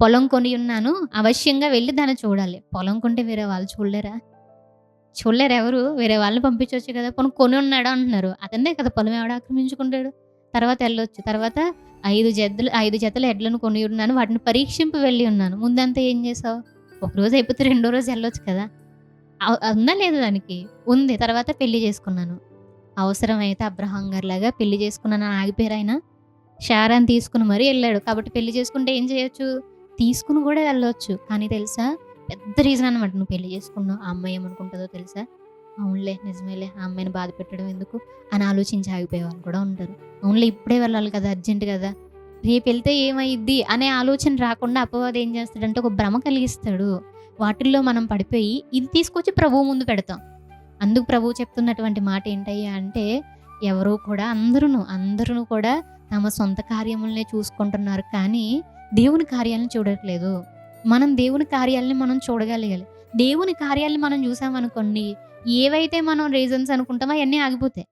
పొలం కొని ఉన్నాను. అవశ్యంగా వెళ్లి దాన్ని చూడాలి. పొలం కొంటే వేరే వాళ్ళు చూడలేరా? చూడలేరు ఎవరు. వేరే వాళ్ళని పంపించొచ్చు కదా! పోనీ కొని ఉన్నాడు అంటున్నారు. అతనిదే కదా పొలం ఎవడు ఆక్రమించుకుంటాడు? తర్వాత ఎళ్ళొచ్చు. తర్వాత 5 జతల ఎడ్లను కొని ఉన్నాను. వాటిని పరీక్షింప వెళ్ళి ఉన్నాను. ముందంతా ఏం చేసావు? ఒకరోజు అయిపోతే రెండో రోజు ఎళ్ళొచ్చు కదా! ఉందా లేదా దానికి? ఉంది. తర్వాత పెళ్లి చేసుకున్నాను. అవసరమైతే అబ్రహాం గారిలాగా పెళ్లి చేసుకున్నానని ఆగిపోయారా ఆయన? శారాని తీసుకొని మరీ ఎళ్ళాడు. కాబట్టి పెళ్లి చేసుకుంటే ఏం చేయొచ్చు? తీసుకొని గూడా వెళ్ళొచ్చు. కానీ తెలుసా? పెద్ద రీజన్ అనమాట. నువ్వు పెళ్లి చేసుకున్నావు. ఆ అమ్మాయి ఏమనుకుంటదో తెలుసా? అవునులే నిజమేలే. ఆ అమ్మాయిని బాధ పెట్టడం ఎందుకు? అని ఆలోచించి ఆగిపోయేవాళ్ళు కూడా ఉంటారు. అవునులే ఇప్పుడే వెళ్ళాలి కదా! అర్జెంట్ కదా! రేపెళ్తే ఏమైద్ది అనే ఆలోచన రాకుండా అపవాది ఏం చేస్తాడంటే ఒక భ్రమ కలిగిస్తాడు. వాటిల్లో మనం పడిపోయి ఇది తీసుకొచ్చి ప్రభువు ముందు పెడతాం. అందుకు ప్రభువు చెప్తున్నటువంటి మాట ఏంటయ్యా అంటే, ఎవరు కూడా అందరూను కూడా తమ సొంత కార్యములనే చూసుకుంటున్నారు కానీ, దేవుని కార్యాలను చూడట్లేదు. మనం దేవుని కార్యాలని మనం చూడగలగాలి. దేవుని కార్యాలను మనం చూసామనుకోండి, ఏవైతే మనం రీజన్స్ అనుకుంటామో అయన్నీ ఆగిపోతాయి.